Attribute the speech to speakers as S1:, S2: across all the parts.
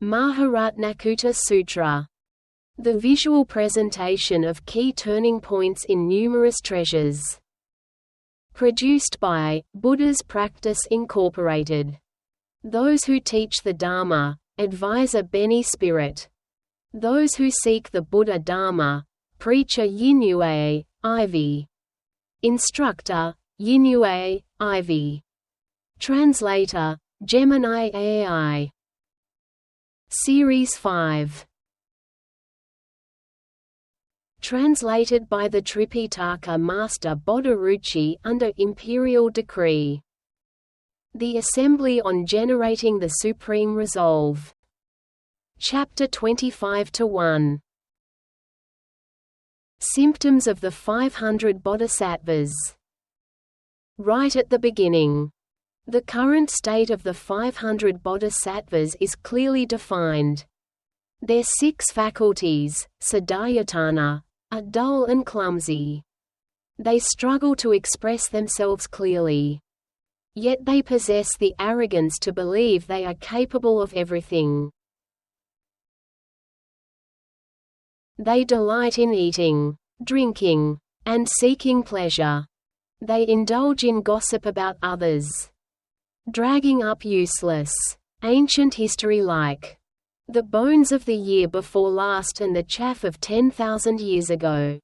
S1: Mahāratnakūṭa Sūtra. The visual presentation of key turning points in numerous treasures. Produced by Buddha's Practice Incorporated. Those who teach the Dharma, advisor Benny Spirit. Those who seek the Buddha Dharma, preacher Ven.Yinyue, Ivy. Instructor, Ven.Yinyue, Ivy. Translator, Gemini AI. Series 5. Translated by the Tripitaka Master Bodhiruchi under Imperial Decree. The Assembly on Generating the Supreme Resolve. Chapter 25-1. Symptoms of the 500 Bodhisattvas. Right at the beginning. The current state of the 500 Bodhisattvas is clearly defined. Their 6 faculties, sadayatana, are dull and clumsy. They struggle to express themselves clearly. Yet they possess the arrogance to believe they are capable of everything. They delight in eating, drinking, and seeking pleasure. They indulge in gossip about others, dragging up useless, ancient history like the bones of the year before last and the chaff of 10,000 years ago.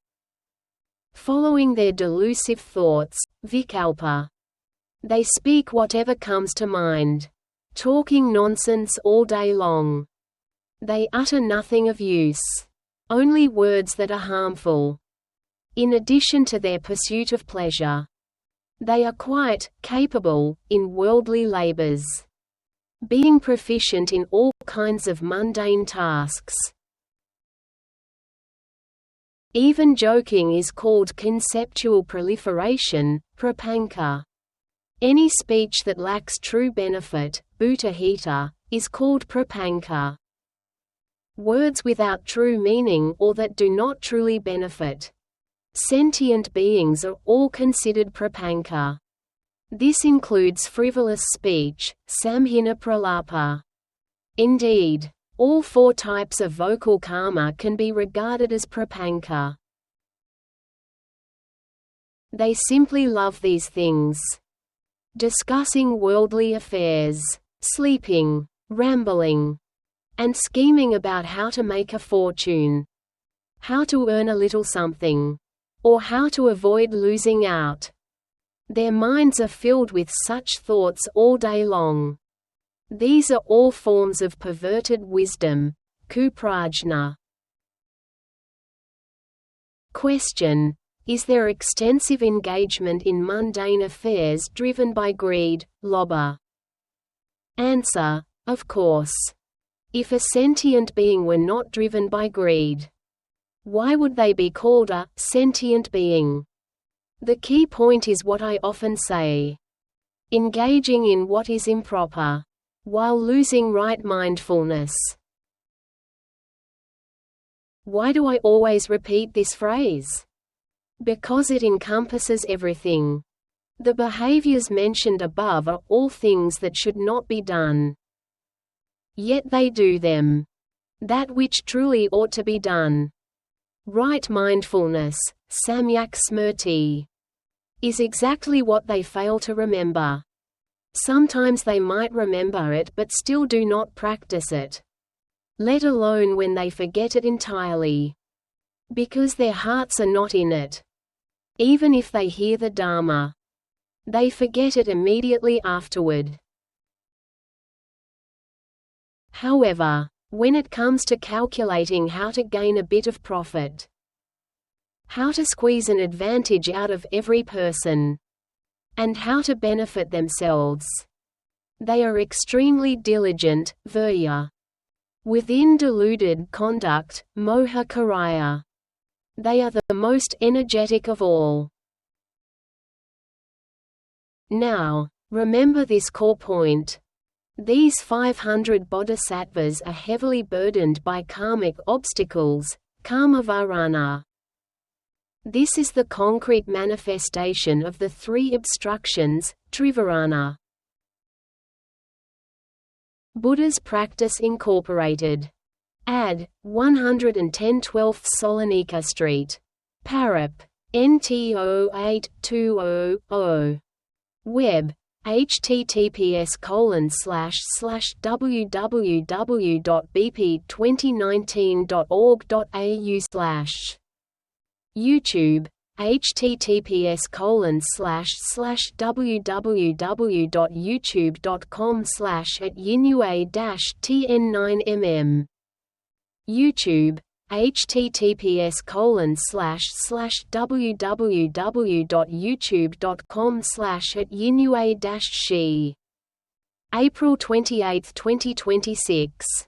S1: Following their delusive thoughts, vikalpa. They speak whatever comes to mind, talking nonsense all day long. They utter nothing of use, only words that are harmful. In addition to their pursuit of pleasure, they are quite capable in worldly labors, being proficient in all kinds of mundane tasks. Even joking is called conceptual proliferation, prapanka. Any speech that lacks true benefit, bhutahita, is called prapanka. Words without true meaning or that do not truly benefit sentient beings are all considered prapanka. This includes frivolous speech, samhina pralapa. Indeed, all 4 types of vocal karma can be regarded as prapanka. They simply love these things. Discussing worldly affairs, sleeping, rambling, and scheming about how to make a fortune, how to earn a little something, or how to avoid losing out. Their minds are filled with such thoughts all day long. These are all forms of perverted wisdom, kuprajna. Question: is there extensive engagement in mundane affairs driven by greed, lobha? Answer: of course. If a sentient being were not driven by greed, why would they be called a sentient being? The key point is what I often say. Engaging in what is improper, while losing right mindfulness. Why do I always repeat this phrase? Because it encompasses everything. The behaviors mentioned above are all things that should not be done. Yet they do them. That which truly ought to be done. Right mindfulness, samyak smrti, is exactly what they fail to remember. Sometimes they might remember it but still do not practice it. Let alone when they forget it entirely. Because their hearts are not in it. Even if they hear the Dharma, they forget it immediately afterward. However, when it comes to calculating how to gain a bit of profit, how to squeeze an advantage out of every person, and how to benefit themselves, they are extremely diligent, virya. Within deluded conduct, moha karaya. They are the most energetic of all. Now, remember this core point. These 500 bodhisattvas are heavily burdened by karmic obstacles, karmavarana. This is the concrete manifestation of the 3 obstructions, trivarana. Buddha's Practice Incorporated. Ad. 110 12th Salonika Street. Parap. NT 08200. Web. https://www.bp2019.org.au/ YouTube. https://www.youtube.com/@Yinyue-tn9mm. YouTube. https://www.youtube.com/@Yinyue-shi. April 28, 2026.